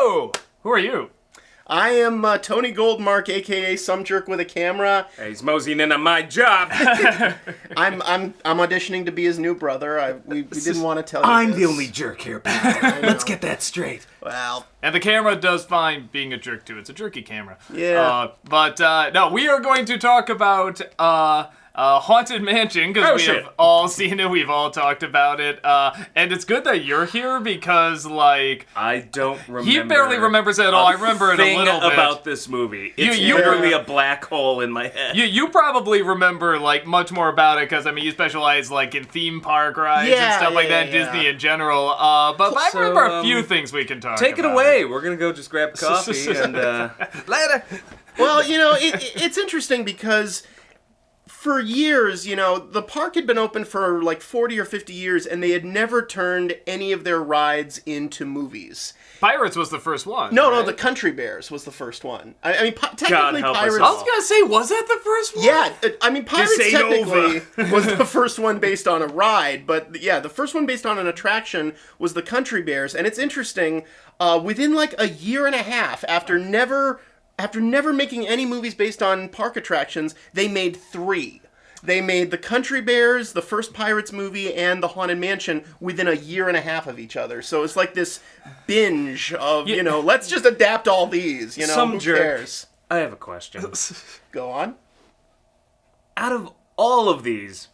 Hello! Who are you? I am Tony Goldmark, a.k.a. Some Jerk with a Camera. Hey, he's moseying in on my job. I'm auditioning to be his new brother. We didn't want to tell you I'm this. the only jerk here, pal. Let's get that straight. Well, And the camera does find being a jerk too. It's a jerky camera. Yeah. No, we are going to talk about Haunted Mansion because we have all seen it. We've all talked about it. And it's good that you're here because, like... I don't remember. He barely remembers it at all. I remember it a little bit. About this movie. It's You- literally a black hole in my head. You probably remember, like, much more about it because, I mean, you specialize, like, in theme park rides and Yeah, stuff like yeah, that, yeah. Disney in general. But I So, remember a few things we can talk about. Take it away. We're going to go just grab coffee and... Later. well, it's interesting because... For years, the park had been open for like 40 or 50 years, and they had never turned any of their rides into movies. Pirates was the first one. No, right? the Country Bears was the first one. I mean, technically, God help us Pirates. all. I was gonna say, was that the first one? Yeah, I mean, Pirates ain't technically was the first one based on a ride, but yeah, the first one based on an attraction was the Country Bears, and it's interesting. Within like a year and a half, after never making any movies based on park attractions, they made 3. They made the Country Bears, the first Pirates movie, and the Haunted Mansion within a year and a half of each other. So it's like this binge of, let's just adapt all these, Some who jerk. cares? I have a question. Go on. Out of all of these,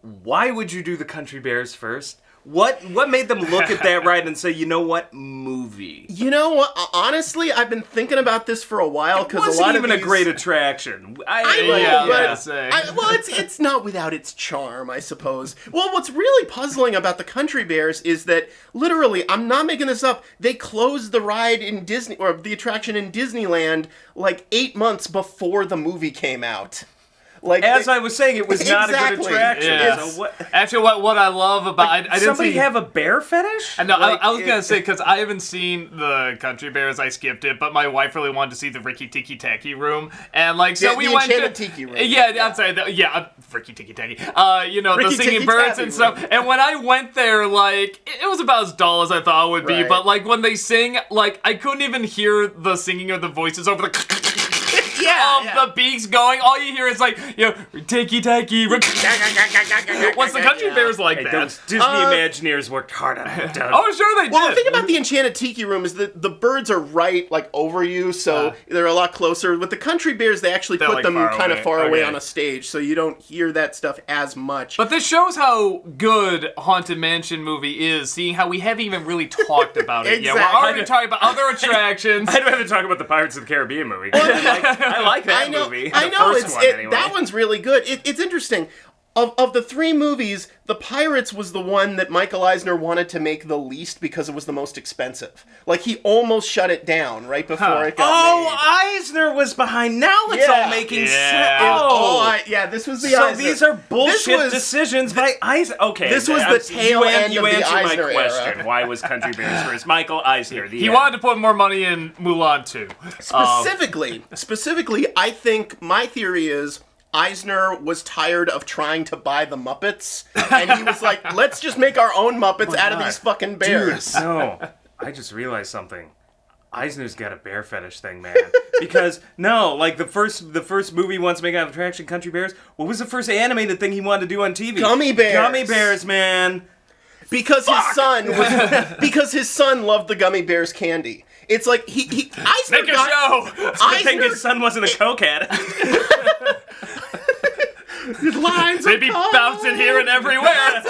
why would you do the Country Bears first? What made them look at that ride and say, you know what, movie? You know what? Honestly, I've been thinking about this for a while It because a wasn't lot even of a these... great attraction. I know, Yeah, but yeah, same. it's not without its charm, I suppose. Well, what's really puzzling about the Country Bears is that literally, I'm not making this up. They closed the ride in Disney or the attraction in Disneyland like 8 months before the movie came out. Like As I was saying, it was not a good Exactly. attraction. Yeah. So what? Actually, what I love about I didn't Somebody see. have a bear fetish? No, I was gonna say because I haven't seen the Country Bears. I skipped it, but my wife really wanted to see the Ricky Tiki Tacky room, and like so Yeah, we the went to Enchanted Tiki room. Yeah, Yeah. I'm sorry. Ricky Tiki Tacky. The Ricky singing Tiki birds Tacky and stuff. room. And when I went there, like it was about as dull as I thought it would be. Right. But like when they sing, like I couldn't even hear the singing of the voices over the. The beaks going, all you hear is like, Takey Tacky. What's the Country Bears like Hey, that? those Disney Imagineers worked hard on it, Doug. Oh, sure they did. Well, the thing about the Enchanted Tiki Room is that the birds are right, like, over you, so they're a lot closer. With the Country Bears, they actually They're, put like, them far kind of away. far away Okay. on a stage, so you don't hear that stuff as much. But this shows how good Haunted Mansion movie is, seeing how we haven't even really talked about it yet. We're Exactly. already talking about other attractions. I'd rather talk about the Pirates of the Caribbean movie. I like that movie. I The know, first one, anyway. that one's really good. It's interesting. Of the 3 movies, The Pirates was the one that Michael Eisner wanted to make the least because it was the most expensive. Like, he almost shut it down right before it got made. Eisner was behind. Now it's Yeah. all making Yeah. sense. This was the So Eisner. these are bullshit was- decisions by Eisner. Okay. This was the tail end you of the answered Eisner my era. question. Why was Country Bears first? Michael Eisner. He wanted to put more money in Mulan 2. Specifically, I think my theory is Eisner was tired of trying to buy the Muppets, and he was like, let's just make our own Muppets out of these fucking bears. No, I just realized something. Eisner's got a bear fetish thing, man. Because the first movie he wants to make out of attraction, Country Bears. What was the first animated thing he wanted to do on TV? Gummy bears. Gummy bears, man. Because his son loved the Gummy Bears candy. It's like Eisner Make a show! I think his son wasn't a coke addict. lines They'd be bouncing here and everywhere.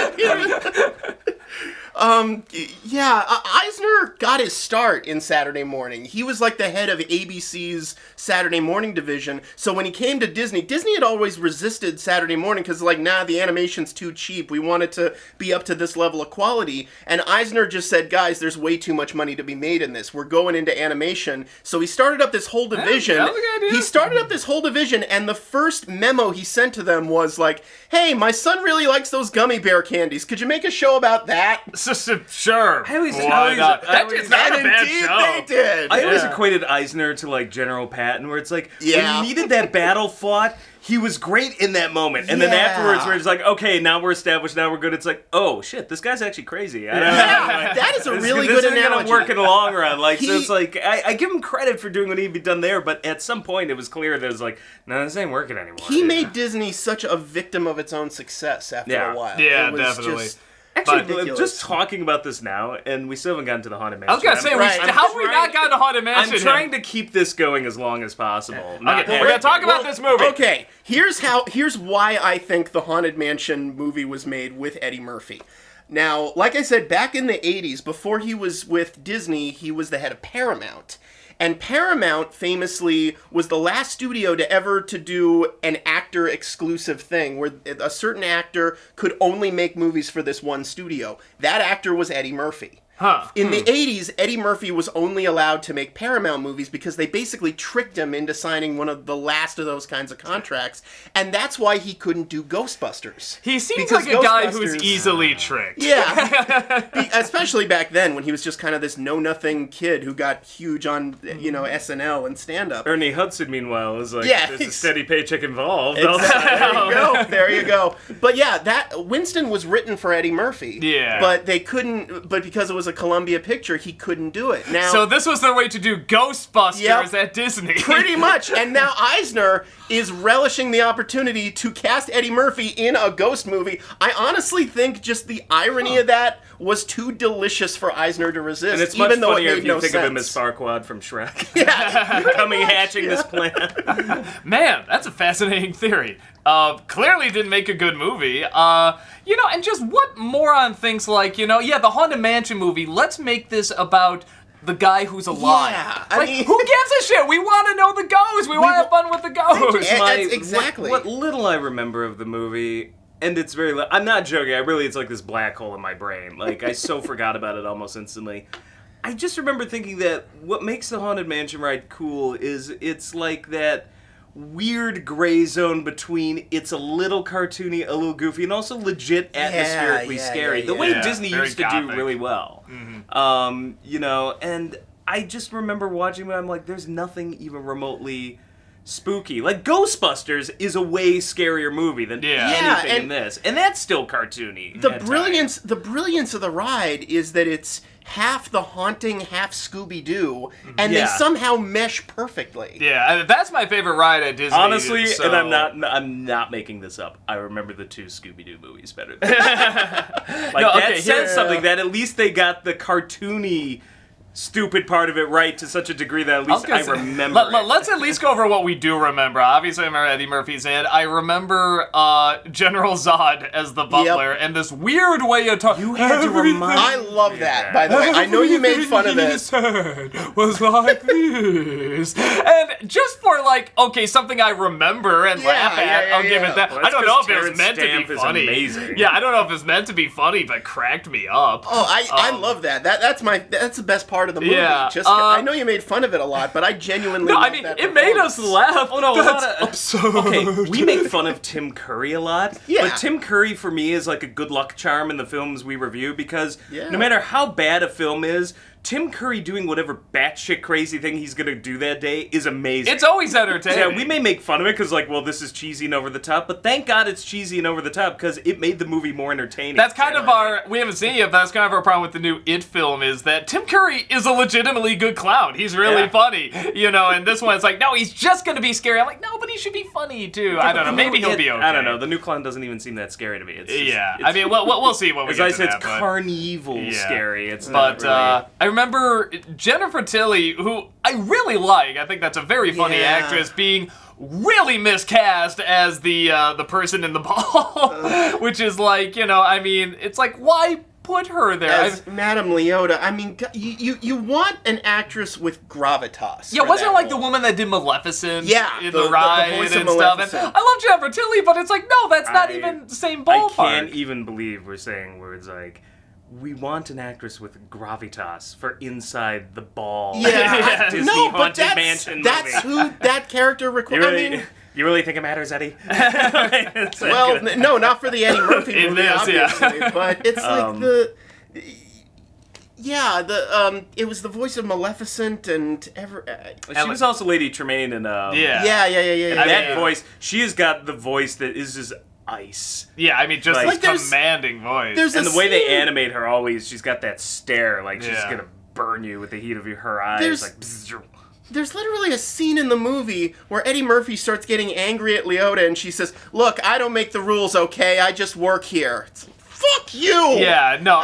Eisner got his start in Saturday morning. He was like the head of ABC's Saturday morning division. So when he came to Disney had always resisted Saturday morning because the animation's too cheap. We want it to be up to this level of quality. And Eisner just said, guys, there's way too much money to be made in this. We're going into animation. So he started up this whole division. that was a good idea. He started up this whole division, and the first memo he sent to them was like, hey, my son really likes those gummy bear candies. Could you make a show about that? Sure. Why not? That's not a bad Indeed show. they did. I always equated Eisner to like General Patton, where it's like Yeah. when you needed that battle fought, he was great in that moment. And then afterwards, we're just like, okay, now we're established, now we're good. It's like, oh, shit, this guy's actually crazy. I don't know. Like, that is a really good analogy. This isn't going to work in the long run. Like, so it's like, I give him credit for doing what he'd be done there, but at some point, it was clear that it was like, no, this ain't working anymore. He made Disney such a victim of its own success after a while. Yeah, it was definitely. Just actually, just talking about this now, and we still haven't gotten to the Haunted Mansion. I was gonna say, how have we not gotten to Haunted Mansion? I'm trying to keep this going as long as possible. Okay, we're gonna talk about this movie. Okay, here's why I think the Haunted Mansion movie was made with Eddie Murphy. Now, like I said, back in the 80s, before he was with Disney, he was the head of Paramount. And Paramount famously was the last studio to ever to do an actor exclusive thing where a certain actor could only make movies for this one studio. That actor was Eddie Murphy. In the 80s, Eddie Murphy was only allowed to make Paramount movies because they basically tricked him into signing one of the last of those kinds of contracts, and that's why he couldn't do Ghostbusters. He seems like a guy who's easily tricked. Yeah, especially back then when he was just kind of this know-nothing kid who got huge on, SNL and stand-up. Ernie Hudson, meanwhile, was like, there's a steady paycheck involved. There you go. But yeah, that Winston was written for Eddie Murphy. Yeah. But they couldn't, because it was a Columbia picture, he couldn't do it. Now, so this was their way to do Ghostbusters at Disney. Pretty much. And now Eisner is relishing the opportunity to cast Eddie Murphy in a ghost movie. I honestly think just the irony of that was too delicious for Eisner to resist. And it's even much though funnier it made if you no think sense. of him as Farquaad from Shrek. Hatching this plan. Man, that's a fascinating theory. Clearly didn't make a good movie. And just what moron thinks like, the Haunted Mansion movie, let's make this about the guy who's alive. Yeah, I mean, who gives a shit? We want to know the ghost. We want to have fun with the ghost. Exactly. What little I remember of the movie, and it's very... I'm not joking. It's like this black hole in my brain. Like, I so forgot about it almost instantly. I just remember thinking that what makes the Haunted Mansion ride cool is it's like that weird gray zone between it's a little cartoony, a little goofy, and also legit atmospherically scary. The way Disney used to do really well. And I just remember watching it, I'm like, there's nothing even remotely spooky. Like, Ghostbusters is a way scarier movie than anything in this. And that's still cartoony. The brilliance of the ride is that it's half The Haunting, half Scooby-Doo, and they somehow mesh perfectly. Yeah, that's my favorite ride at Disney. Honestly, and I'm not making this up. I remember the two Scooby-Doo movies better than that says something, that at least they got the cartoony stupid part of it right to such a degree that at least I remember Let's at least go over what we do remember. Obviously, I remember Eddie Murphy's in. I remember General Zod as the butler, and this weird way of talking. You had to remind I love that, by the way. I know you made fun of it. He said was like this. And just for, something I remember and laugh at, I'll give it that. Well, I don't know if it was Terrence meant Stamp to be is funny. amazing. Yeah, I don't know if it's meant to be funny, but cracked me up. Oh, I love that. That's the best part of the movie. Yeah. I know you made fun of it a lot, but I genuinely love that it made us laugh. Oh, no, That's absurd. Okay, we make fun of Tim Curry a lot, Yeah. but Tim Curry for me is like a good luck charm in the films we review because no matter how bad a film is, Tim Curry doing whatever batshit crazy thing he's gonna do that day is amazing. It's always entertaining. Yeah, we may make fun of it because, this is cheesy and over the top, but thank God it's cheesy and over the top because it made the movie more entertaining. That's kind of we haven't seen it yet, but that's kind of our problem with the new It film is that Tim Curry is a legitimately good clown. He's really funny, and this one it's like, no, he's just gonna be scary. I'm like, no, but he should be funny too. I don't know, maybe he'll be okay. I don't know, the new clown doesn't even seem that scary to me. It's just, we'll see when we get to that. As I said, it's carnival scary. It's but not really... I remember Jennifer Tilly, who I really like. I think that's a very funny actress, being really miscast as the person in the ball, which is it's like, why put her there? As Madame Leota, I mean, you want an actress with gravitas. Yeah, wasn't it like the woman that did Maleficent in the ride voice and of stuff? And I love Jennifer Tilly, but it's like, no, that's not even the same ballpark. I can't even believe we're saying words like, we want an actress with gravitas for inside the ball. Yeah, Disney no, but Haunted Mansion that's movie. who that character requires. You really think it matters, Eddie? Well, no, not for the Eddie Murphy movie, is, obviously. But it's like it was the voice of Maleficent and She was also Lady Tremaine in yeah. that voice. She has got the voice that is just ice. Yeah, I mean, just Like, this commanding voice. And the way they animate her always, she's got that stare, like she's gonna burn you with the heat of her eyes. There's literally a scene in the movie where Eddie Murphy starts getting angry at Leota, and she says, "Look, I don't make the rules, okay? I just work here." It's like, fuck you! Yeah, no,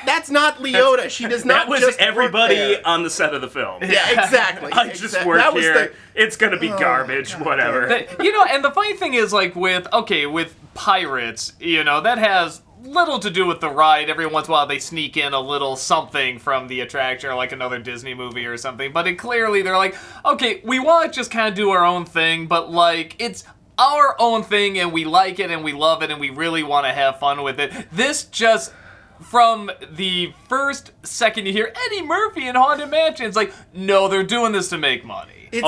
that's not Leota. She does not. That was just everybody on the set of the film. Yeah, exactly. I just work here. It's gonna be garbage, whatever. And the funny thing is, like with Pirates, that has little to do with the ride. Every once in a while they sneak in a little something from the attraction, or like another Disney movie or something, but clearly they're like, okay, we want to just kind of do our own thing, but like it's our own thing and we like it and we love it and we really want to have fun with it. This just, from the first second you hear Eddie Murphy in Haunted Mansion, it's like, no, they're doing this to make money. The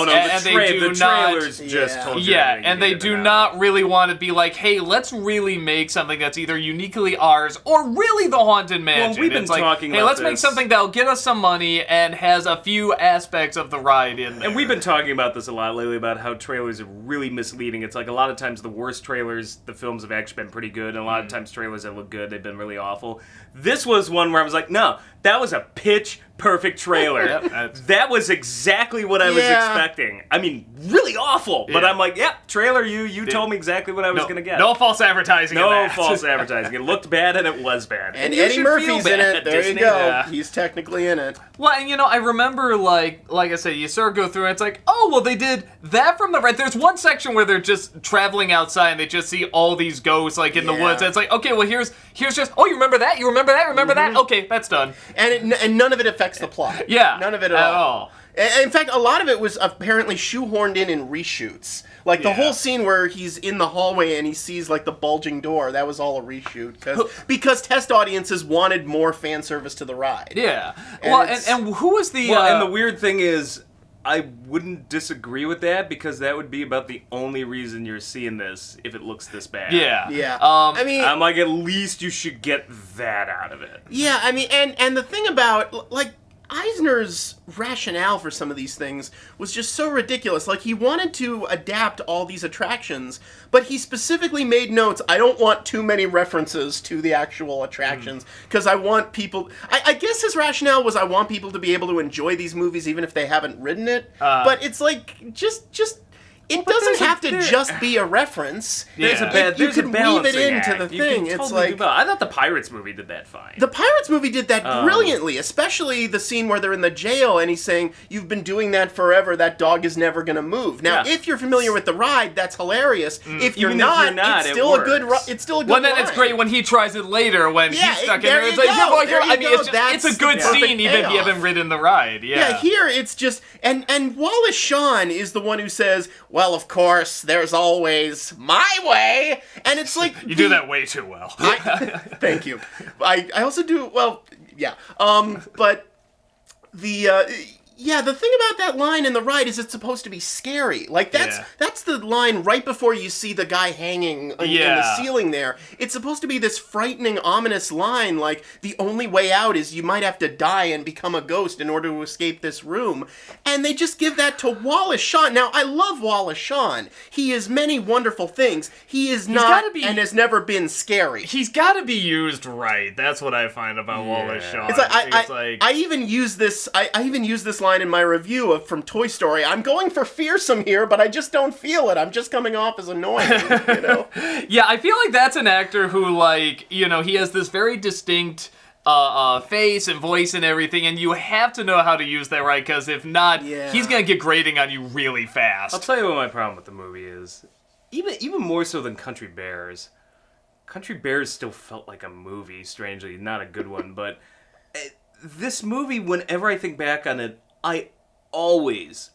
trailers just told you. Yeah, and they do not really want to be like, hey, let's really make something that's either uniquely ours or really the Haunted Mansion. Well, we've been talking about hey, let's make something that'll get us some money and has a few aspects of the ride in there. And we've been talking about this a lot lately, about how trailers are really misleading. It's like a lot of times the worst trailers, the films have actually been pretty good, and a lot of times trailers that look good, they've been really awful. This was one where I was like, no, that was a pitch perfect trailer. That was exactly what I was expecting. I mean, really awful. But I'm like, trailer, you told me exactly what I was going to get. No false advertising. No false advertising. It looked bad and it was bad. And Eddie Murphy's in it. There you go. Yeah. He's technically in it. Well, and I remember, like I said, you sort of go through and it's like, oh, well, they did that from the right. There's one section where they're just traveling outside and they just see all these ghosts, like, in the woods. And it's like, okay, well, here's just, oh, you remember that? You remember that? Remember that? Okay, that's done. And none of it affects the plot. Yeah. None of it at all. In fact, a lot of it was apparently shoehorned in reshoots. Like, the whole scene where he's in the hallway and he sees, like, the bulging door, that was all a reshoot. Because test audiences wanted more fan service to the ride. Yeah. And who was the... and the weird thing is, I wouldn't disagree with that, because that would be about the only reason you're seeing this, if it looks this bad. Yeah. Yeah. I mean... I'm like, at least you should get that out of it. Yeah, I mean, and the thing about, like, Eisner's rationale for some of these things was just so ridiculous. Like, he wanted to adapt all these attractions, but he specifically made notes, I don't want too many references to the actual attractions, because I want people... I guess his rationale was, I want people to be able to enjoy these movies even if they haven't ridden it, but it's like, just it doesn't have to just be a reference. There's a weave it into the thing. It's like, I thought the Pirates movie did that fine. The Pirates movie did that brilliantly, especially the scene where they're in the jail and he's saying, "You've been doing that forever. That dog is never going to move." Now, if you're familiar with the ride, that's hilarious. If you're not, it's still a good. It's still a good. Well, then it's great when he tries it later when he's stuck in there. It's like, I mean, it's a good scene even if you haven't ridden the ride. Yeah, here it's just and Wallace Shawn is the one who says, well, of course, there's always my way. And it's like... You do that way too well. Thank you. I also do... Well, yeah. But the thing about that line in the ride is it's supposed to be scary. Like, that's the line right before you see the guy hanging in the ceiling there. It's supposed to be this frightening, ominous line, like, the only way out is you might have to die and become a ghost in order to escape this room. And they just give that to Wallace Shawn. Now, I love Wallace Shawn. He is many wonderful things. He is not and has never been scary. He's got to be used right. That's what I find about Wallace Shawn. It's like, I even use this line in my review from Toy Story. I'm going for fearsome here, but I just don't feel it. I'm just coming off as annoying, Yeah, I feel like that's an actor who, like, he has this very distinct face and voice and everything, and you have to know how to use that right, because if not, he's going to get grating on you really fast. I'll tell you what my problem with the movie is. Even more so than Country Bears. Country Bears still felt like a movie, strangely. Not a good one, but this movie, whenever I think back on it, I always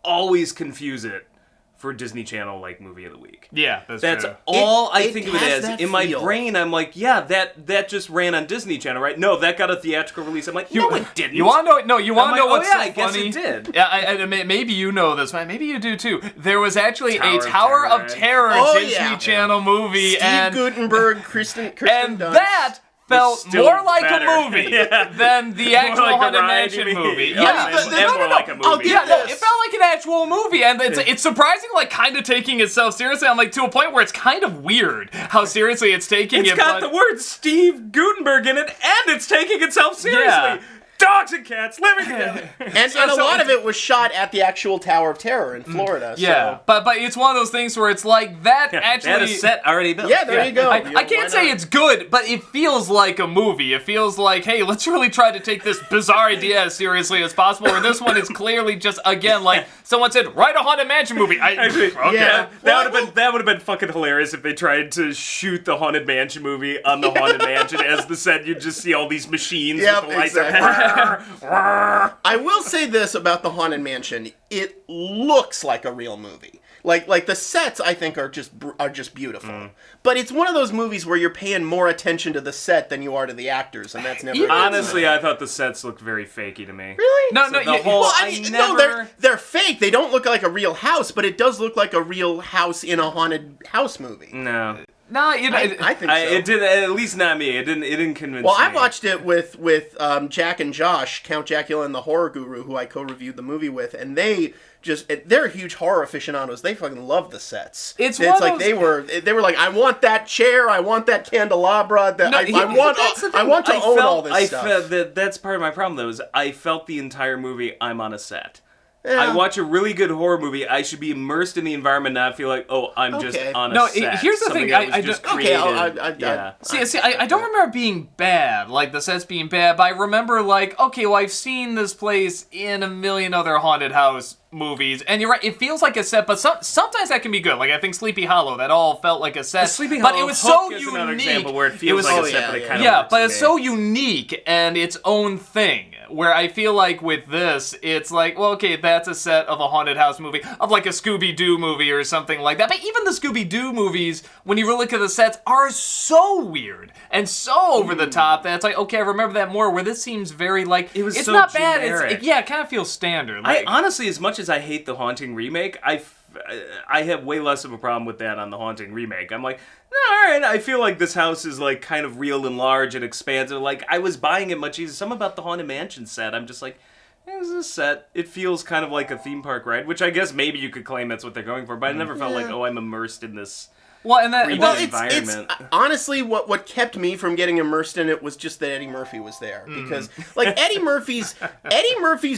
confuse it for a Disney Channel, like, movie of the week. Yeah, that's true. all I think of it as. In my brain, I'm like, yeah, that just ran on Disney Channel, right? No, that got a theatrical release. I'm like, no, it didn't. You want to know? No, you want to know what's so I funny? guess it did. Yeah, maybe you know this, right? Maybe you do too. There was actually a Tower of Terror Disney Channel movie, Steve Guttenberg, Kristen and Dunst. that felt Still more like better. a movie than the actual like a Haunted ride, Mansion you mean? movie. Oh, Yeah, and more like a movie. I'll give yeah, no, this. it felt like an actual movie, and it's surprising, like, kind of taking itself seriously. I'm like, to a point where it's kind of weird how seriously it's taking it. It's got the word Steve Gutenberg in it, and it's taking itself seriously. Yeah. Dogs and cats living together. And a lot of it was shot at the actual Tower of Terror in Florida. Yeah, So. but it's one of those things where it's like that actually. They had a set already built. Yeah, there you go. I can't say it's good, but it feels like a movie. It feels like, hey, let's really try to take this bizarre idea as seriously as possible. Where this one is clearly just, again, like someone said, write a Haunted Mansion movie. Okay. Yeah. That would have been fucking hilarious if they tried to shoot the Haunted Mansion movie on the Haunted Mansion as the set. You'd just see all these machines with the lights exactly. I will say this about the Haunted Mansion: it looks like a real movie. Like the sets, I think, are just beautiful. But it's one of those movies where you're paying more attention to the set than you are to the actors, and that's never. Honestly, I thought the sets looked very fakey to me. Really? No, So no. the whole, Well, I mean, no, they're fake. They don't look like a real house, but it does look like a real house in a haunted house movie. No. No, you know, I think so. It did, at least not me. It didn't convince me. Well, I watched it with Jack and Josh, Count Jacula and the Horror Guru, who I co-reviewed the movie with, and they're huge horror aficionados. They fucking love the sets. It's like they were like, I want that chair, I want that candelabra, I want to own all this stuff. That's part of my problem though. Is I felt the entire movie I'm on a set. Yeah. I watch a really good horror movie. I should be immersed in the environment, not feel like, oh, I'm just on a set. No, here's the thing. I just don't. created. I don't remember it being bad, like the sets being bad. But I remember, like, okay, well, I've seen this place in a million other haunted house movies, and you're right. It feels like a set, but sometimes that can be good. Like I think Sleepy Hollow, that all felt like a set. Sleepy but Hollow it was so is unique. another example where it feels like a set, but it kind of yeah, but it's so unique and its own thing. Where I feel like with this, it's like, well, okay, that's a set of a haunted house movie, of like a Scooby-Doo movie or something like that. But even the Scooby-Doo movies, when you really look at the sets, are so weird and so over the top that it's like, okay, I remember that more. Where this seems very like, it's so not generic. bad. It kind of feels standard. Like, I honestly, as much as I hate the Haunting remake, I have way less of a problem with that on the Haunting remake. I'm like, all right, I feel like this house is like kind of real and large and expansive. Like I was buying it much easier. Something about the Haunted Mansion set, I'm just like, this is a set. It feels kind of like a theme park ride, which I guess maybe you could claim that's what they're going for. But I never felt like, oh, I'm immersed in this. Well, and that it's honestly what kept me from getting immersed in it was just that Eddie Murphy was there, because like Eddie Murphy's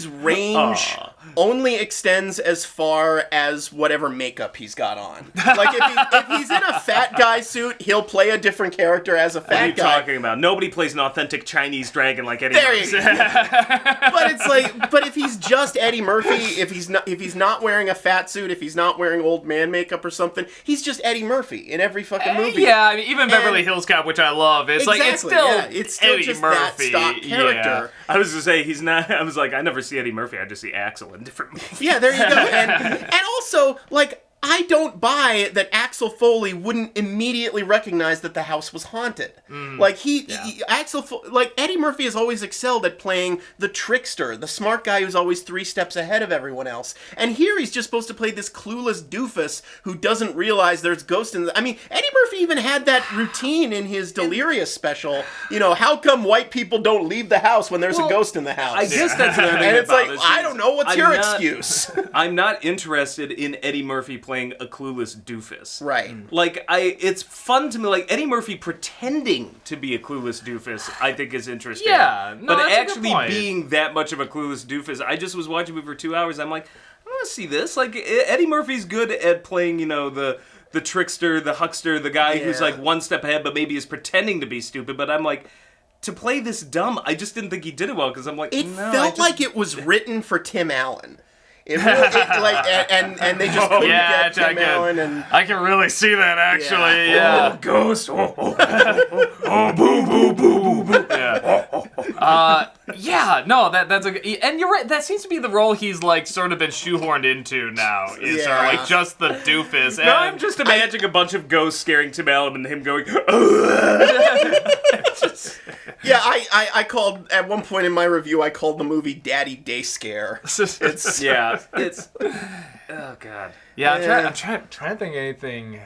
range only extends as far as whatever makeup he's got on. Like if he's in a fat guy suit, he'll play a different character as a fat guy. What are you talking about? Nobody plays an authentic Chinese dragon like Eddie Murphy. But it's like, but if he's just Eddie Murphy, if he's not wearing a fat suit, if he's not wearing old man makeup or something, he's just Eddie Murphy in every fucking movie. Yeah, I mean, even Beverly Hills Cop, which I love, it's exactly, like it's still Eddie just Murphy. That stock character. Yeah. I was to say he's not. I was like, I never see Eddie Murphy. I just see Axel in different movies. Yeah, there you go. And also, like, I don't buy that Axel Foley wouldn't immediately recognize that the house was haunted. Like Eddie Murphy has always excelled at playing the trickster, the smart guy who's always 3 steps ahead of everyone else. And here he's just supposed to play this clueless doofus who doesn't realize there's ghosts in the... I mean, Eddie Murphy even had that routine in his Delirious special. You know, how come white people don't leave the house when there's a ghost in the house? I guess that's another thing. And it's like, I don't know, what's your excuse? I'm not interested in Eddie Murphy playing a clueless doofus. Right. Like, it's fun to me, like, Eddie Murphy pretending to be a clueless doofus, I think is interesting. Yeah, no, but that's actually a good point. being that much of a clueless doofus, I just was watching it for 2 hours, I'm like, I want to see this. Like, Eddie Murphy's good at playing, you know, the trickster, the huckster, the guy who's, like, 1 step ahead, but maybe is pretending to be stupid, but I'm like, to play this dumb, I just didn't think he did it well, because I'm like, it felt like it was written for Tim Allen. And they just couldn't get Tim Allen. And I can really see that, actually. Yeah. Oh, ghost. Oh, boo, boo, boo, boo, boo. Yeah. No, that's a... And you're right, that seems to be the role he's, like, sort of been shoehorned into now. Is sort of, like, just the doofus. No, I'm just imagining a bunch of ghosts scaring Tim Allen and him going... Yeah, I called, at one point in my review, I called the movie Daddy Day Scare. It's... Oh, God. Yeah, I'm trying to think of anything...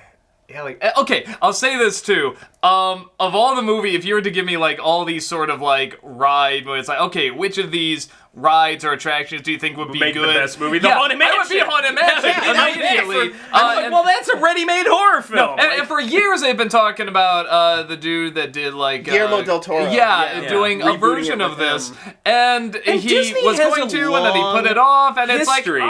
Yeah, like... Okay, I'll say this, too. of all the movie, if you were to give me like all these sort of like ride movies, like okay, which of these rides or attractions do you think would be make good? the best movie? The Haunted Mansion. I would be Haunted Mansion immediately. Well, that's a ready-made horror film. And for years they've been talking about the dude that did like Guillermo del Toro. Doing a version of this, and he Disney was has going a to, and then he put it long off, and it's like, history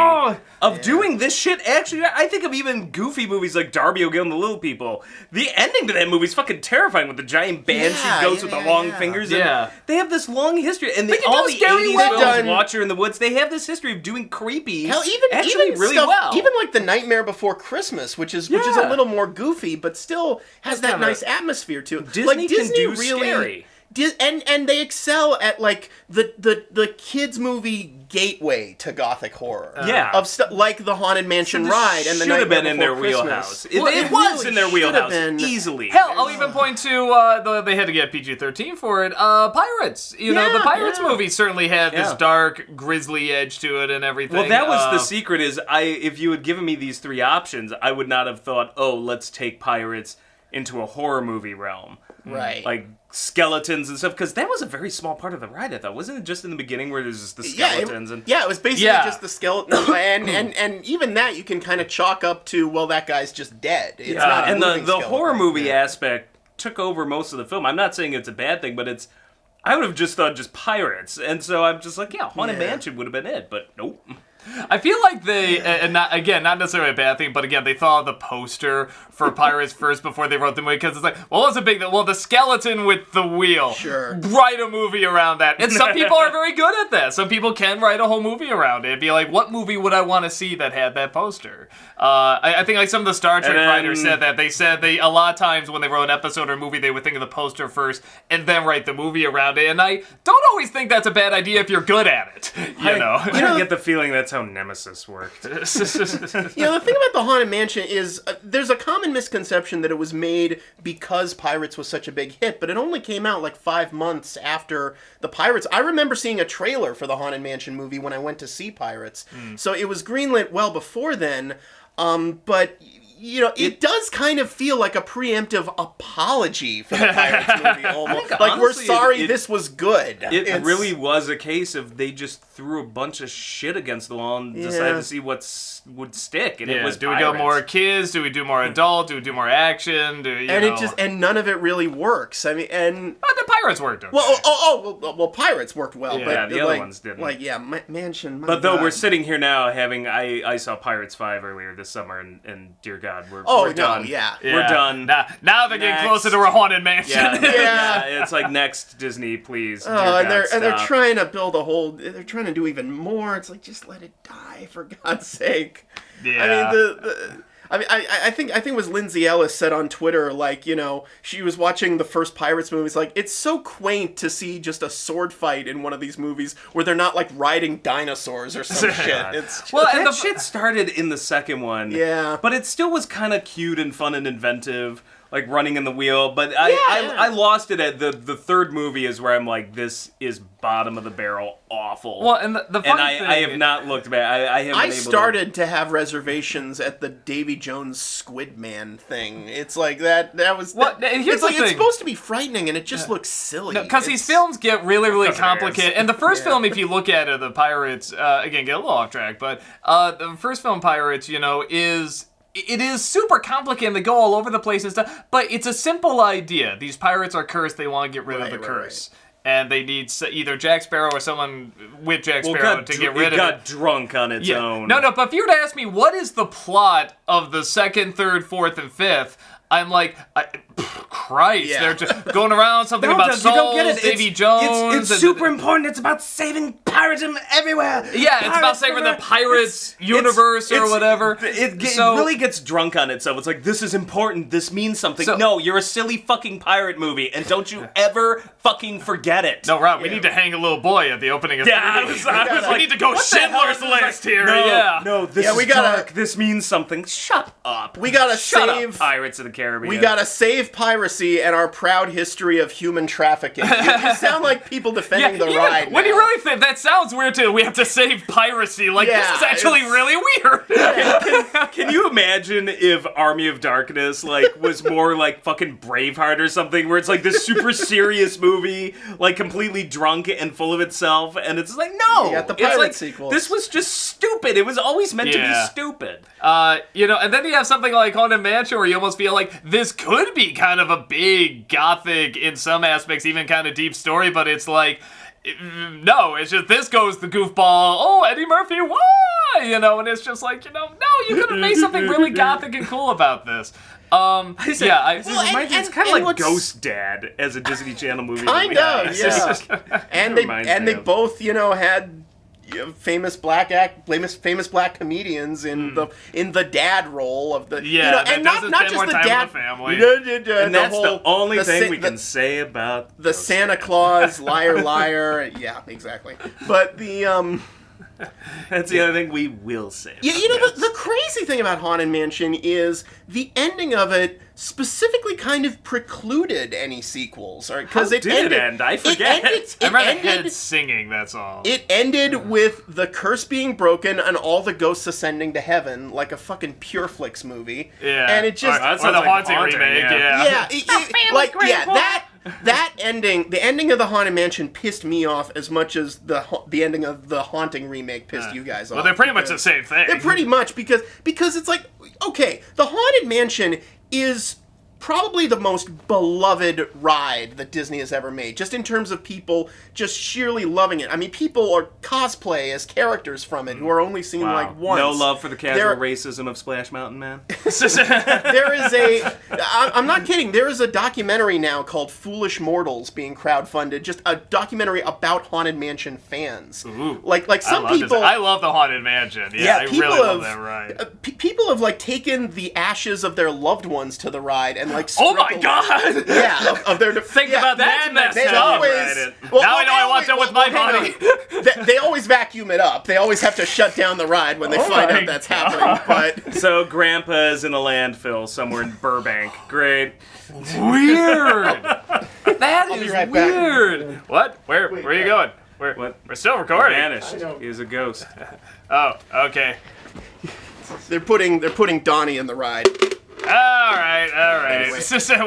of doing this shit. Actually, I think of even goofy movies like Darby O'Gill and the Little People. The ending to that movie is fucking terrifying with the giant banshee ghost with the long fingers. Yeah. And they have this long history, and can all do the scary 80s well. films, Watcher in the Woods, they have this history of doing creepy. Hell, actually even really stuff, well. Even like The Nightmare Before Christmas, which is a little more goofy, but still has that nice atmosphere to it. Disney can do scary. And they excel at like the kids movie gateway to gothic horror. Of stuff like the Haunted Mansion ride and the should have Nightmare been in Before their Christmas. wheelhouse. Well, it was really in their should have wheelhouse been. easily. Hell, I'll even point to they had to get PG-13 for it. Pirates. You know, the Pirates movie certainly had this dark, grisly edge to it and everything. Well, that was the secret. If you had given me these three options, I would not have thought, oh, let's take Pirates into a horror movie realm. Right. Like skeletons and stuff, because that was a very small part of the ride, I thought. Wasn't it just in the beginning where there's just the skeletons? It was basically just the skeleton, and even that you can kind of chalk up to, well, that guy's just dead. It's not a and moving the horror skeleton. movie aspect took over most of the film. I'm not saying it's a bad thing, but I would have just thought just pirates, and so I'm just like, Haunted Mansion would have been it, but nope. I feel like they, and not necessarily a bad thing, but again, they thought of the poster for Pirates first before they wrote the movie, because it's like, well, what's a big thing? Well, the skeleton with the wheel. Sure. Write a movie around that. And some people are very good at that. Some people can write a whole movie around it. Be like, what movie would I want to see that had that poster? I think like some of the Star Trek writers said that. They said a lot of times when they wrote an episode or a movie, they would think of the poster first and then write the movie around it. And I don't always think that's a bad idea if you're good at it. You know? I get the feeling that's how Nemesis worked. The thing about the Haunted Mansion is there's a common misconception that it was made because Pirates was such a big hit, but it only came out like 5 months after the Pirates. I remember seeing a trailer for the Haunted Mansion movie when I went to see Pirates, so it was greenlit well before then. But it does kind of feel like a preemptive apology for the Pirates movie, almost. Like, honestly, we're sorry this was good. It really was a case of they just threw a bunch of shit against the wall and decided to see what would stick. And it was do we Pirates. go more kids? Do we do more adult? Do we do more action? And none of it really works. I mean, but the Pirates worked. Okay. Well, Pirates worked well, but the other ones didn't. Mansion. But though we're sitting here now having, I saw Pirates 5 earlier this summer, and dear God, we're done. We're done. Now they're getting closer to a Haunted Mansion. Yeah. It's like, next, Disney, please. And they're trying to build a whole. They're trying to do even more. It's like, just let it die, for God's sake. Yeah. I think it was Lindsay Ellis said on Twitter, like, she was watching the first Pirates movies, like, it's so quaint to see just a sword fight in one of these movies where they're not, like, riding dinosaurs or some shit. It's just, and the shit started in the second one. Yeah. But it still was kind of cute and fun and inventive, like running in the wheel. But I lost it at the third movie is where I'm like, this is bottom of the barrel awful. Well, and the funny thing, I have not looked back. I started to have reservations at the Davy Jones Squid Man thing. It's like that was. It's supposed to be frightening, and it just looks silly. Because these films get really, really complicated. And the first film, if you look at it, the Pirates, again, get a little off track, but the first film, Pirates, it is super complicated and they go all over the place and stuff, but it's a simple idea. These pirates are cursed, they want to get rid of the curse. Right. And they need either Jack Sparrow or someone with Jack Sparrow to get rid of it. It got drunk on its own. No, but if you were to ask me what is the plot of the second, third, fourth, and fifth, I'm like, Christ, they're just going around something about souls, Davy Jones. It's super important. It's about saving pirates everywhere. Yeah, it's about saving the pirates universe or whatever. It really gets drunk on itself. It's like, this is important. This means something. No, you're a silly fucking pirate movie, and don't you ever fucking forget it. No, Rob, we need to hang a little boy at the opening of we need to go Schindler's List here. No, this is dark. This means something. Shut up. We gotta save Pirates of the Caribbean. We gotta save save piracy and our proud history of human trafficking. You sound like people defending the ride. When you really think that sounds weird too, we have to save piracy. Like, this is actually really weird. Can you imagine if Army of Darkness like was more like fucking Braveheart or something, where it's like this super serious movie, like completely drunk and full of itself, and it's like, no, You got the pirate it's like, sequels. this was just stupid. It was always meant to be stupid. And then you have something like Haunted Mansion where you almost feel like this could be kind of a big gothic, in some aspects, even kind of deep story, but it's like, no, it's just this goes the goofball, oh, Eddie Murphy, why? And it's just like, no, you could have made something really gothic and cool about this. It's kind of like Ghost Dad as a Disney Channel movie. Kind of, yeah. And they both, had famous black comedians in the dad role of the and not just the dad family. And that's the only thing we can say about the Santa Claus liar. Yeah, exactly. But that's the other thing we will say. Yeah, the crazy thing about Haunted Mansion is the ending of it specifically kind of precluded any sequels. Because it ended. I forget. I remember head singing, that's all. It ended with the curse being broken and all the ghosts ascending to heaven, like a fucking Pure Flix movie. Yeah. And it just... Or the Haunting remake, yeah. That ending, the ending of the Haunted Mansion pissed me off as much as the ending of the Haunting remake pissed you guys off. Well, they're pretty much the same thing. They're pretty much, because it's like, okay, the Haunted Mansion is probably the most beloved ride that Disney has ever made, just in terms of people just sheerly loving it. I mean, people are cosplay as characters from it who are only seen like once. No love for the casual racism of Splash Mountain Man? There is I'm not kidding, there is a documentary now called Foolish Mortals being crowdfunded, just a documentary about Haunted Mansion fans. Ooh. Like some people... I love the Haunted Mansion. Yeah, I really love that ride. People have like taken the ashes of their loved ones to the ride and like oh my god! Yeah, of their... Think about that mess. They always... Now I know I want that with my body. They always vacuum it up. They always have to shut down the ride when they find out that's happening. But so Grandpa's in a landfill somewhere in Burbank. Great. Weird. That is right weird. Back. What? Where are you going? We're still recording. Vanished. He was a ghost. Oh, okay. They're putting Donnie in the ride. All right. Anyway.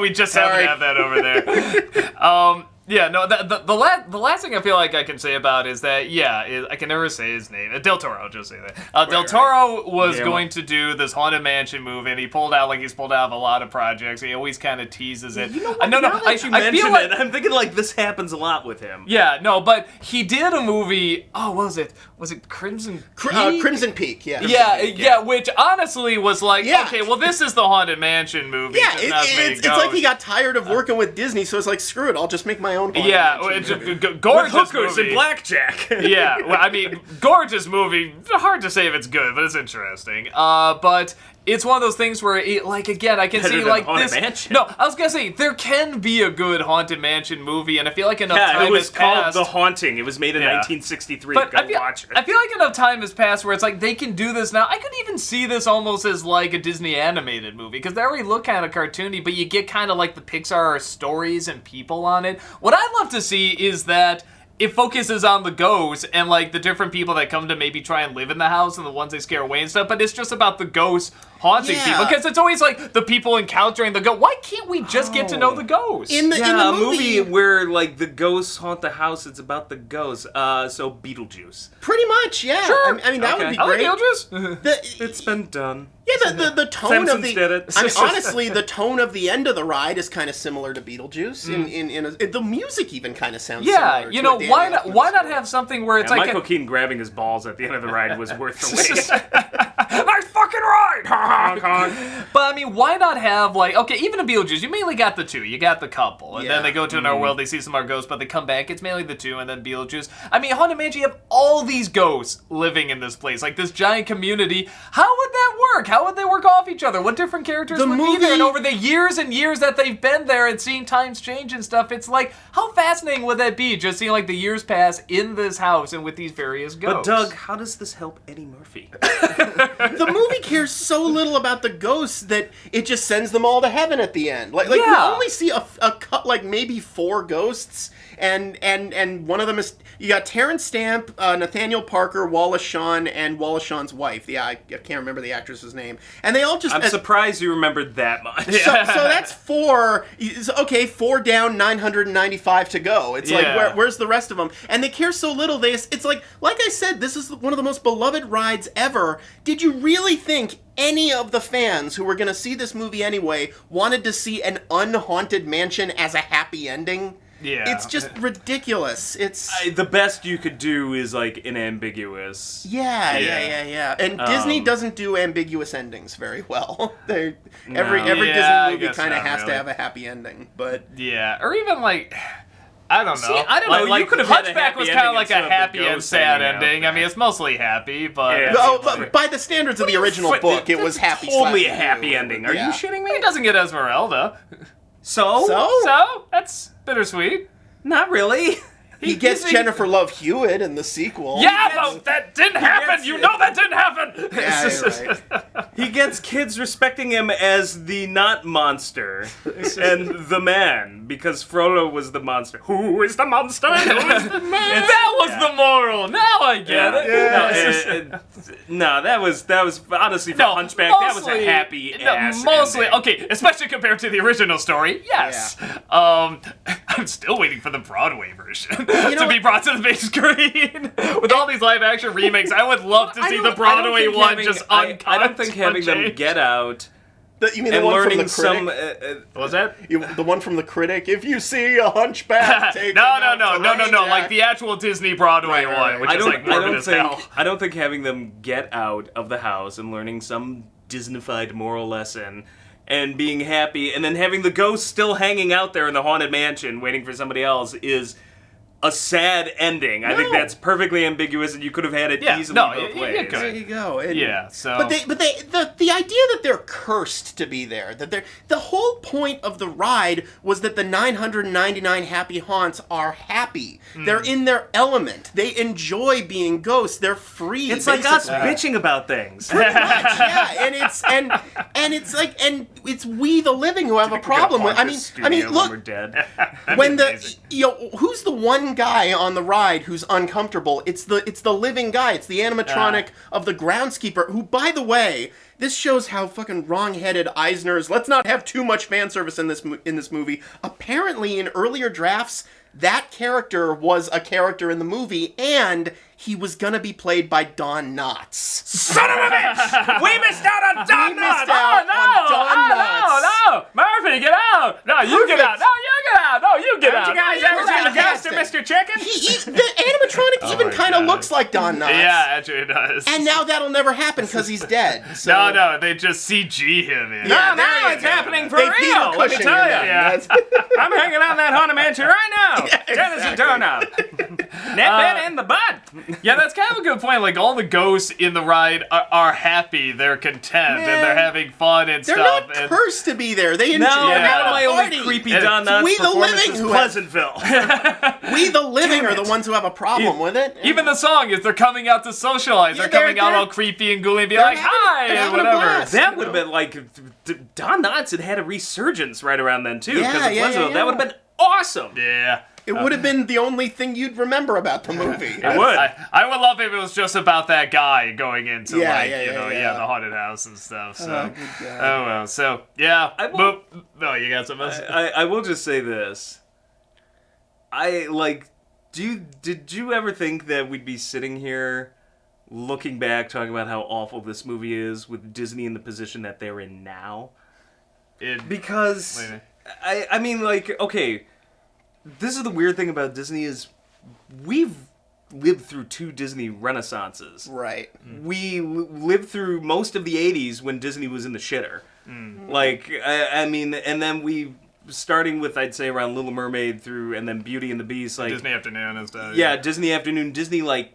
We just happen to have that over there. Yeah, no, the last thing I feel like I can say about is that, I can never say his name. Del Toro, I'll just say that. Del Toro was going to do this Haunted Mansion movie, and he's pulled out of a lot of projects. He always kind of teases it. You know what? I feel like I'm thinking like this happens a lot with him. Yeah, no, but he did a movie, what was it? Was it Crimson Peak? Crimson Peak, yeah. Yeah, which honestly was like, okay, well, this is the Haunted Mansion movie. Yeah, it's like he got tired of working with Disney, so it's like, screw it, I'll just make my own Haunted Mansion movie. Gorgeous with hookers movie. and blackjack. Yeah, well, I mean, gorgeous movie. Hard to say if it's good, but it's interesting. But it's one of those things where, I can see like this. Mansion. No, I was gonna say there can be a good Haunted Mansion movie, and I feel like enough time it was has passed. called The Haunting. It was made in 1963. But Go watch it. I feel like enough time has passed where it's like they can do this now. I could even see this almost as like a Disney animated movie because they already look kind of cartoony, but you get kind of like the Pixar stories and people on it. What I'd love to see is that it focuses on the ghosts and like the different people that come to maybe try and live in the house and the ones they scare away and stuff, but it's just about the ghosts haunting people because it's always like the people encountering the ghost. Why can't we just get to know the ghosts? In the movie where like the ghosts haunt the house, it's about the ghosts. So Beetlejuice. Pretty much, yeah. Sure. I mean that would be I like great. Beetlejuice. It's been done. Yeah, the tone Simpsons of the. did it. I mean, honestly, the tone of the end of the ride is kind of similar to Beetlejuice. The music even kind similar. Yeah, you know, why not have something where it's like Michael Keaton grabbing his balls at the end of the ride was worth the wait. Nice fucking ride! Honk, honk. But I mean, why not have like even in Beetlejuice, you mainly got the two. You got the couple, and then they go to another world. They see some more ghosts, but they come back. It's mainly the two, and then Beetlejuice. I mean, Haunted Mansion, you have all these ghosts living in this place, like this giant community. How would that work? How would they work off each other? What different characters would be there? And over the years and years that they've been there and seeing times change and stuff, it's like, how fascinating would that be? Just seeing like the years pass in this house and with these various ghosts. But Doug, how does this help Eddie Murphy? the movie cares so little about the ghosts that it just sends them all to heaven at the end. Like we only see a like maybe 4 ghosts, and one of them is, you got Terrence Stamp, Nathaniel Parker, Wallace Shawn, and Wallace Shawn's wife. Yeah, I can't remember the actress's name. And they all just... I'm surprised you remembered that much. So that's 4. Okay, 4 down, 995 to go. It's like, where's the rest of them? And they care so little. It's like I said, this is one of the most beloved rides ever. Did you really think any of the fans who were going to see this movie anyway wanted to see an unhaunted mansion as a happy ending? Yeah. It's just ridiculous. It's the best you could do is like an ambiguous. Yeah. And Disney doesn't do ambiguous endings very well. Every Yeah, Disney movie kind of has really. to have a happy ending, but yeah, or even like, I don't know. See, I don't know. Like, You could have had a Hunchback happy was kind of ending like a instead of the happy and ghost sad hanging out ending. I mean, there. it's mostly happy, but Yeah. but by the standards of the original book, it was happy. Totally a slash happy blue. ending. Are Yeah. you shitting me? he doesn't get Esmeralda, So? so that's bittersweet. Not really. He gets Jennifer Love Hewitt in the sequel. Yeah, but that didn't happen. gets- You know that didn't happen. Yeah, you're right. He gets kids respecting him as the not monster and the man, because Frodo was the monster. Who is the monster? Who is the man? That was the moral. Now I get it. No, that was honestly for Hunchback. That was a happy ass. Mostly, ending. okay, especially compared to the original story. Yes. I'm still waiting for the Broadway version to be brought to the big screen. With all these live action remakes, I would love to see the Broadway one just uncut. I don't think having them unchanged. get out You mean the and one from learning the some. critic? What was that? The one from the critic. If you see a hunchback, take him out to No. Like hijack. the actual Disney Broadway one, which is like morbid as hell. I don't think having them get out of the house and learning some Disneyfied moral lesson and being happy, and then having the ghost still hanging out there in the haunted mansion waiting for somebody else is a sad ending. I think that's perfectly ambiguous, and you could have had it easily both ways. you could. There you go. So. But the idea that they're cursed to be there, the whole point of the ride was that the 999 happy haunts are happy. They're in their element. They enjoy being ghosts. They're free. It's like us basically. bitching about things. Pretty much, yeah. And it's we the living who have a problem with. I mean, look. We're dead. When who's the one guy on the ride who's uncomfortable? It's the living guy. It's the animatronic of the groundskeeper, who, by the way, this shows how fucking wrong-headed Eisner's. Let's not have too much fan service in this movie. Apparently, in earlier drafts, that character was a character in the movie, and he was gonna be played by Don Knotts. Son of a bitch! We missed out on Don Knotts! No, Murphy, get out! No, you get out! No, you get out! No, you get out! You guys ever seen the ghost of Mr. Chicken? The animatronic even kind of looks like Don Knotts. Yeah, actually it does. And now that'll never happen because he's dead. So. No, they just CG him in. Yeah, Now it's happening for They real, Peter let me Cushing tell him you. in. Yeah. I'm hanging out in that haunted mansion right now. Dennis and doorknob. Nip it in the butt. Yeah, that's kind of a good point. Like, all the ghosts in the ride are happy, they're content, and they're having fun and They're stuff. not and cursed to be there. They enjoy No, Yeah. not my only party. creepy It's Don Knotts we the performance living is who Pleasantville. We the living are the ones who have a problem with it. Even the song is they're coming out to socialize. They're coming out they're- all creepy and ghouly and be they're like, having- hi, they're and having a whatever. blast. That would have been like Don Knotts had a resurgence right around then too because Yeah, of yeah, Pleasantville. yeah. That would have been awesome. Yeah. It would have been the only thing you'd remember about the movie. It would. I would love if it was just about that guy going into Yeah, like yeah. the haunted house and stuff. So Oh, good God. oh well. So yeah. I will- No, you got something else? I will just say this. Did you ever think that we'd be sitting here looking back talking about how awful this movie is with Disney in the position that they're in now? Because Wait a minute. I mean, like, okay, this is the weird thing about Disney is we've lived through 2 Disney renaissances. Right. We lived through most of the 80s when Disney was in the shitter. Like, I mean, and then we, starting with, I'd say, around Little Mermaid through, and then Beauty and the Beast, like... Disney Afternoon and stuff. Yeah, Disney Afternoon. Disney, like,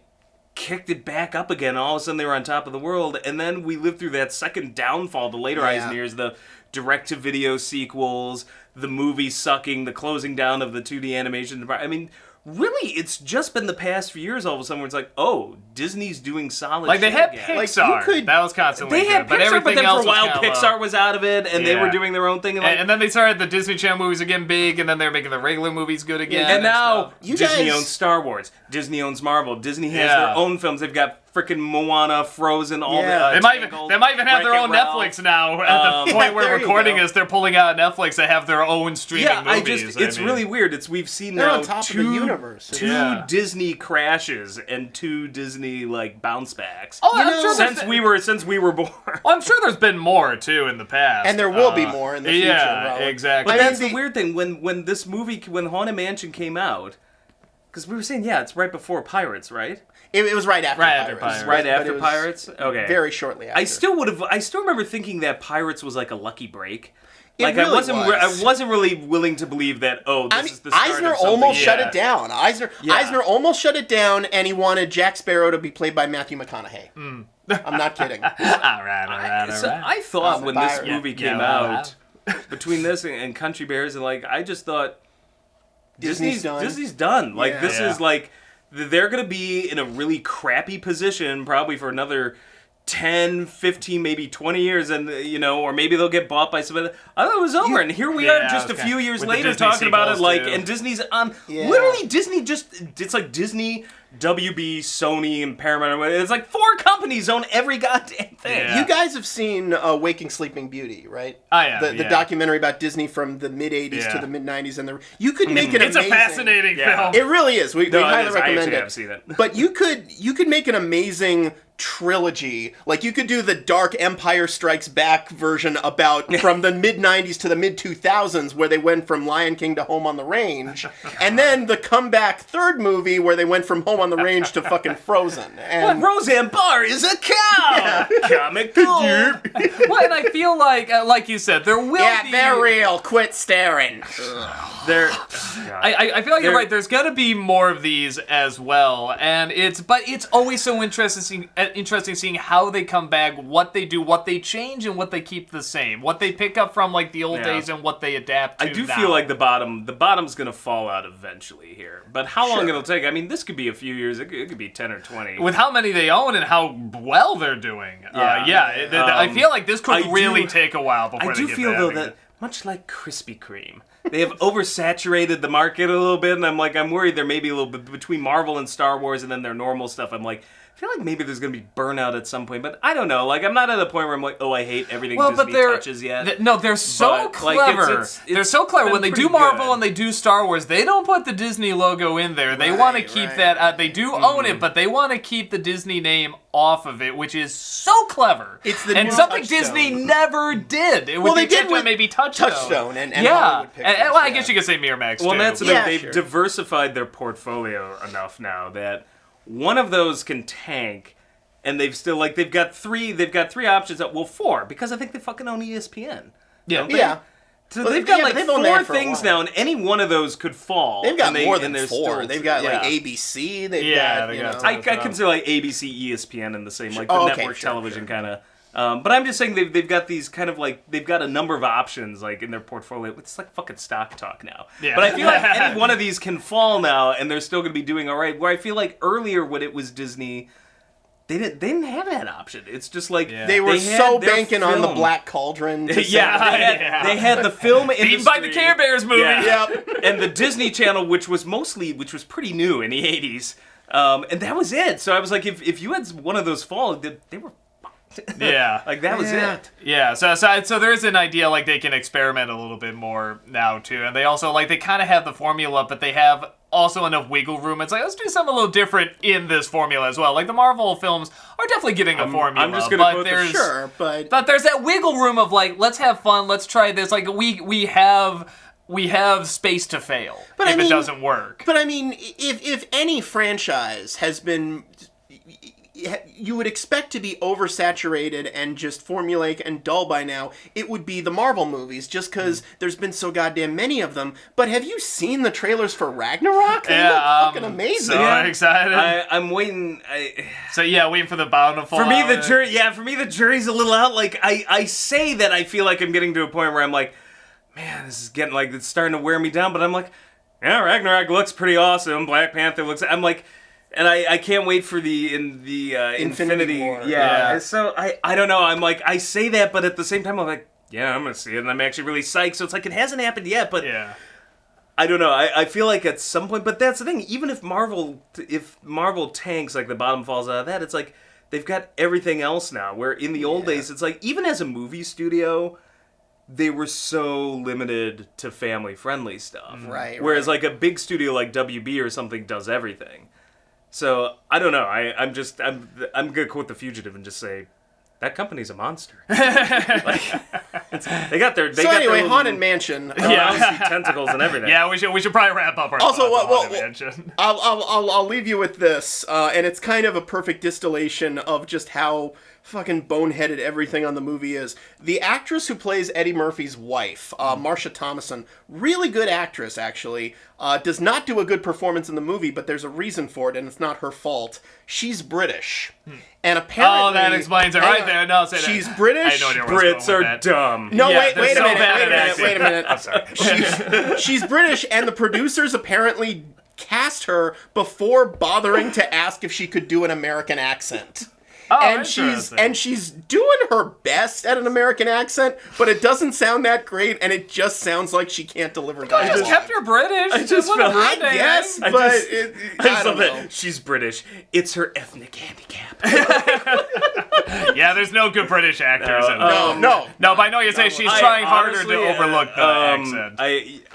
kicked it back up again. All of a sudden they were on top of the world. And then we lived through that second downfall, the later Eisners, the direct-to-video sequels, the movie sucking, the closing down of the 2D animation. I mean, really, it's just been the past few years all of a sudden where it's like, oh, Disney's doing solid Like, they shit had again. Pixar. That was constantly They had good, Pixar, but then else for a while, was kinda Pixar low. was out of it, and they were doing their own thing. And then they started the Disney Channel movies again big, and then they're making the regular movies good again. and now You Disney guys- owns Star Wars. Disney owns Marvel. Disney has Yeah. their own films. They've got freaking Moana, Frozen, all Yeah. the They might even have their Wreck-It own Ralph. Netflix now. At the point there we're you recording go. this, they're pulling out Netflix to have their own streaming Yeah, movies. it's really weird. We've seen They're now on top of the universe. two Yeah. Disney crashes and two Disney like bounce backs. Oh, I'm know, sure since we were born. Well, I'm sure there's been more too in the past, And there will be more in the future, Yeah, Rowan. exactly. But I mean, that's the weird thing when this movie when Haunted Mansion came out, because we were saying it's right before Pirates, right? It was right after Right Pirates. after Pirates. Right but after it was Pirates. Okay. Very shortly after. I still remember thinking that Pirates was like a lucky break. It Like really I wasn't was. I wasn't really willing to believe that this is the start Eisner of something. almost shut Yeah. it down. Eisner almost shut it down, and he wanted Jack Sparrow to be played by Matthew McConaughey. I'm not kidding. all right. So I thought I'm when a this pirate. movie came out, between this and Country Bears, and like I just thought Disney's done. Disney's done. Like Yeah. this Yeah. is like they're gonna be in a really crappy position probably for another 10, 15, maybe 20 years, and or maybe they'll get bought by somebody. I thought it was over, and here we are just a okay. few years With the later Disney talking about it, sequels, like, too. and Disney's on. Yeah. Literally, Disney it's like Disney, WB, Sony, and Paramount. It's like 4 companies own every goddamn thing. Yeah. You guys have seen Waking Sleeping Beauty, right? I have, The yeah. documentary about Disney from the mid '80s Yeah. to the mid '90s, and you could make it It's amazing. a fascinating Yeah. film. It really is. We No, it highly is. I recommend actually it. have seen it. But you could make an amazing trilogy. Like you could do the Dark Empire Strikes Back version about from the mid '90s to the mid 2000s, where they went from Lion King to Home on the Range, and then the comeback third movie where they went from Home on the Range to fucking Frozen. And Roseanne Barr is a cow. Comic gold. Well, and I feel like you said, there will yeah, be. they're real. Quit staring. I feel like you're right. There's gonna be more of these as well, and it's always so interesting seeing how they come back, what they do, what they change, and what they keep the same, what they pick up from like the old Yeah. days and what they adapt to. I do now. feel like the bottom's gonna fall out eventually here. But how long it'll take? I mean, this could be a few years. It could be 10 or 20. with how many they own and how well they're doing. I feel like this could I really do- take a while before I they do get feel to though having that much like Krispy Kreme, they have oversaturated the market a little bit, and I'm worried there may be a little bit between Marvel and Star Wars and then their normal stuff. I'm like, I feel like maybe there's gonna be burnout at some point, but I don't know. Like I'm not at a point where I'm like, oh, I hate everything Disney touches yet. No, they're so But, like, clever. it's They're so clever. been When they do pretty Marvel good. and they do Star Wars, they don't put the Disney logo in there. They want to keep that. They do own it, but they want to keep the Disney name off of it, which is so clever. It's the and new something Touchstone. Disney never did. It Well, was they did with maybe Touchstone and yeah, Hollywood Pictures, well, I yeah. guess you could say Miramax Well, too. and that's the but- thing. Yeah, They've sure. diversified their portfolio enough now that one of those can tank, and they've got three options. Four, because I think they fucking own ESPN. Yeah. don't they? Yeah. So Well, they've got yeah, like they've owned 4 that for a things while. now, and any one of those could fall. They've got more than and they're 4. still- They've got like yeah. ABC. They've Yeah, got they you got know. tons. I consider like ABC, ESPN in the same, like the Oh, okay, network sure, television sure. kind of. But I'm just saying they've got these kind of like they've got a number of options like in their portfolio. It's like fucking stock talk now. Yeah. But I feel like any one of these can fall now, and they're still going to be doing all right. Where I feel like earlier when it was Disney, they didn't have that option. It's just like They were had so their banking on the film. Black Cauldron. To Yeah, sell- they had the film industry. Beaten by the Care Bears movie. Yeah. Yep. And the Disney Channel, which was pretty new in the 80s. And that was it. So I was like, if you had one of those fall, they were fucked. Yeah. Like, that was Yeah. it. Yeah, so there is an idea like they can experiment a little bit more now too, and they also like they kind of have the formula, but they have also enough wiggle room. It's like let's do something a little different in this formula as well. Like the Marvel films are definitely getting a formula. I'm just gonna but quote the- there's Sure, but but there's that wiggle room of like let's have fun, let's try this. Like we have space to fail But if I mean- it doesn't work. But I mean, if any franchise has been, you would expect to be oversaturated and just formulaic and dull by now, it would be the Marvel movies, just because there's been so goddamn many of them. But have you seen the trailers for Ragnarok? They look fucking amazing. So excited. I'm waiting. So yeah, waiting for the bountiful. For me, the jury's a little out. Like, I say that I feel like I'm getting to a point where I'm like, man, this is getting like, it's starting to wear me down. But I'm like, yeah, Ragnarok looks pretty awesome. Black Panther looks. I'm like, and I can't wait for the Infinity War. Yeah. So I don't know. I'm like, I say that, but at the same time, I'm like, yeah, I'm gonna see it, and I'm actually really psyched. So it's like it hasn't happened yet, but I don't know. I feel like at some point, but that's the thing. Even if Marvel tanks, like the bottom falls out of that, it's like they've got everything else now. Where in the old days, it's like even as a movie studio, they were so limited to family-friendly stuff. Right. Whereas like a big studio like WB or something does everything. So I don't know. I'm gonna quote The Fugitive and just say that company's a monster. Like, they got their Haunted Mansion. Lousy tentacles and everything. Yeah, we should probably wrap up our Also, Haunted Mansion. I'll leave you with this, and it's kind of a perfect distillation of just how fucking boneheaded everything on the movie is. The actress who plays Eddie Murphy's wife, Marsha Thomason, really good actress, actually, does not do a good performance in the movie, but there's a reason for it, and it's not her fault. She's British. And apparently... Oh, that explains it right there. No, say that. She's British. I had no idea where I was Brits going with are that. dumb. No, Yeah, wait a they're so minute. bad at Wait a minute. I'm sorry. She's British, and the producers apparently cast her before bothering to ask if she could do an American accent. Oh, and she's doing her best at an American accent, but it doesn't sound that great, and it just sounds like she can't deliver I dialogue. just kept her British. I just felt- I guess, I but just- I don't know. She's British. It's her ethnic handicap. Yeah, there's no good British actors. No. No, but I know you say she's trying harder to overlook the accent.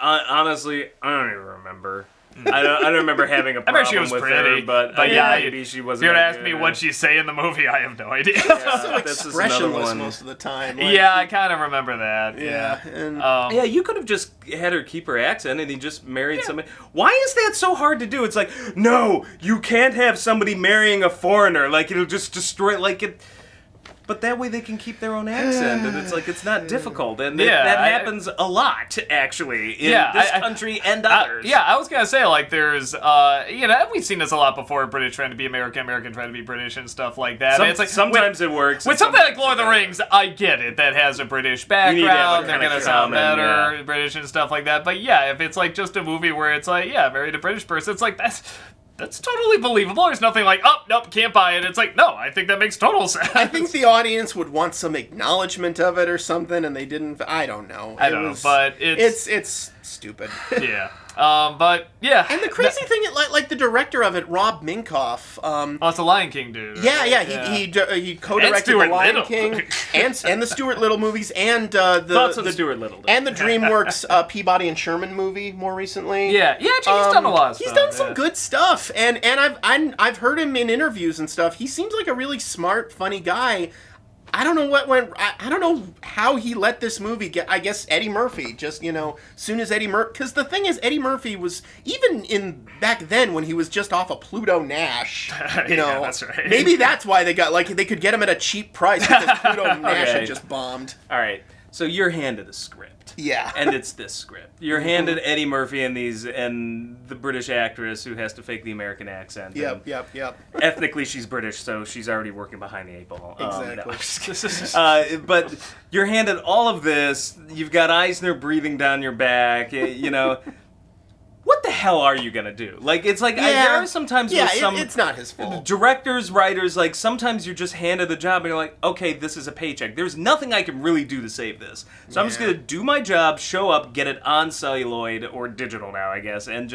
Honestly, I don't even remember. I don't remember having a I problem bet she was with pretty, her, but yeah, maybe she if wasn't. you were to that ask me good. what she say in the movie, I have no idea. So This is another expressionless one. most of the time. Like, Yeah, I kind of remember that. Yeah, and Yeah, you could have just had her keep her accent and he just married somebody. Why is that so hard to do? It's like, no, you can't have somebody marrying a foreigner. Like, it'll just destroy, like, it... But that way they can keep their own accent, and it's like, it's not difficult. And that happens a lot, actually, in this country and others. I was gonna say, like, there's, we've seen this a lot before, British trying to be American, American trying to be British and stuff like that. And it's like, sometimes it works. With something like Lord of the Rings, I get it. That has a British background, they're gonna sound better, British and stuff like that. But yeah, if it's like just a movie where it's like, married a British person, it's like, that's totally believable. There's nothing like, oh, nope, can't buy it. It's like, no, I think that makes total sense. I think the audience would want some acknowledgement of it or something, and they didn't. I don't know. I don't know, but it's stupid. Yeah. But yeah. And the crazy thing, like the director of it, Rob Minkoff. It's the Lion King dude. Right? He co-directed the Lion King and the Stuart Little movies and thoughts on the Stuart Little and the DreamWorks Peabody and Sherman movie more recently. Yeah, he's done a lot of stuff. He's done some good stuff, and I've heard him in interviews and stuff. He seems like a really smart, funny guy. I don't know what went. I don't know how he let this movie get. I guess Eddie Murphy just soon as Eddie Murphy, because the thing is Eddie Murphy was even in back then when he was just off of Pluto Nash. Yeah, that's right. Maybe that's why they could get him at a cheap price because Pluto Nash had just bombed. All right, so you're handed a script. Yeah. And it's this script. You're handed Eddie Murphy and the British actress who has to fake the American accent. Yep. Ethnically, she's British, so she's already working behind the 8 ball. Exactly. But you're handed all of this. You've got Eisner breathing down your back. What the hell are you gonna do? Like, it's like there are sometimes with it's not his fault. Directors, writers, like sometimes you're just handed the job and you're like, okay, this is a paycheck. There's nothing I can really do to save this, so I'm just gonna do my job, show up, get it on celluloid or digital now, I guess, and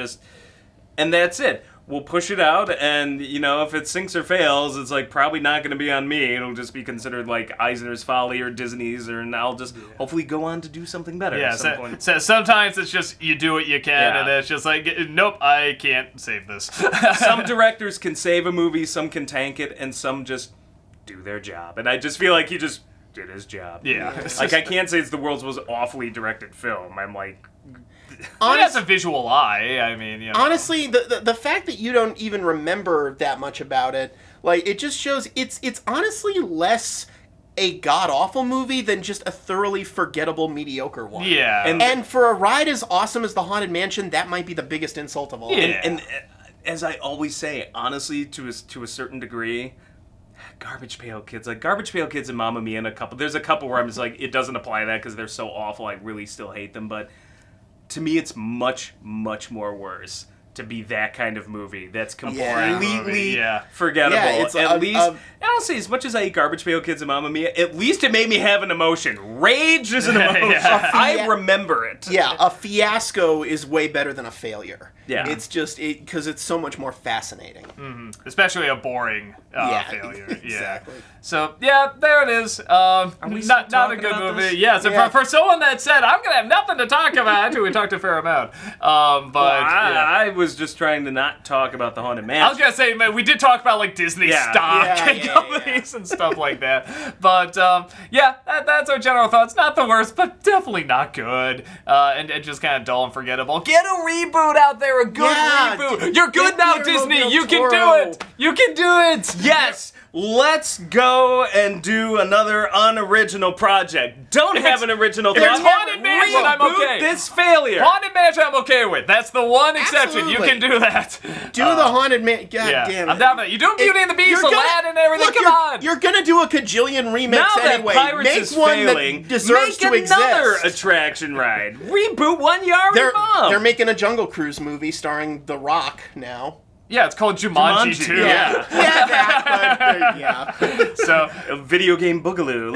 that's it. We'll push it out, and if it sinks or fails, it's like probably not going to be on me. It'll just be considered like Eisner's Folly or Disney's, and I'll just hopefully go on to do something better. Yeah, at some point. So sometimes it's just you do what you can, and it's just like, nope, I can't save this. Some directors can save a movie, some can tank it, and some just do their job. And I just feel like he just did his job. Yeah. Like, I can't say it's the world's most awfully directed film. I'm like... It has a visual eye. I mean, honestly, the fact that you don't even remember that much about it, like, it just shows it's honestly less a god-awful movie than just a thoroughly forgettable, mediocre one. Yeah. And for a ride as awesome as The Haunted Mansion, that might be the biggest insult of all. Yeah. And as I always say, honestly, to a certain degree... Garbage Pail Kids, like Garbage Pail Kids and Mamma Mia, and there's a couple where I'm just like, it doesn't apply to that because they're so awful, I really still hate them, but to me, it's much, much more worse to be that kind of movie that's boring completely movie, forgettable. Yeah, it's at least, and I'll say, as much as I eat Garbage Pail Kids and Mamma Mia, at least it made me have an emotion. Rage is an emotion. I remember it. Yeah, a fiasco is way better than a failure. Yeah. It's just, because it's so much more fascinating. Especially a boring failure. Exactly. Yeah. So, yeah, there it is. Not a good movie. This? Yeah, so for someone that said, I'm going to have nothing to talk about, actually, we talked a fair amount. I was just trying to not talk about the Haunted Mansion. I was going to say, man, we did talk about, like, Disney stock companies and stuff like that. But, that's our general thoughts. Not the worst, but definitely not good. And just kind of dull and forgettable. Get a reboot out there, a good reboot. You're good now, Disney. You can do it. You can do it. Yes. Let's go and do another unoriginal project. Don't have an original thought. If it's Haunted Mansion, I'm okay. This failure. Haunted Mansion, I'm okay with. That's the one exception. Absolutely. You can do that. Do the Haunted Mansion. God damn it. I'm down with it. You do Beauty and the Beast, Aladdin, and everything. Look, Come on. You're going to do a cajillion remakes Now that anyway. Pirates Make is one failing, that deserves to make another exist. attraction ride. Reboot one you already love. They're making a Jungle Cruise movie starring The Rock now. Yeah, it's called Jumanji 2. Yeah, yeah. So, a video game boogaloo.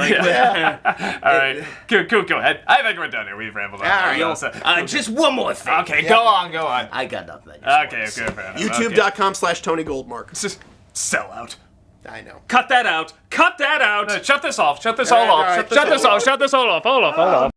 all right. Go ahead. I think we're done here. We've rambled on. All right. Just one more thing. Okay, go on. I got nothing. Okay, fair enough. YouTube.com/Tony Goldmark. Just sell out. I know. Cut that out. Shut this off. Shut this all off. All right. Shut this all off. Hold off.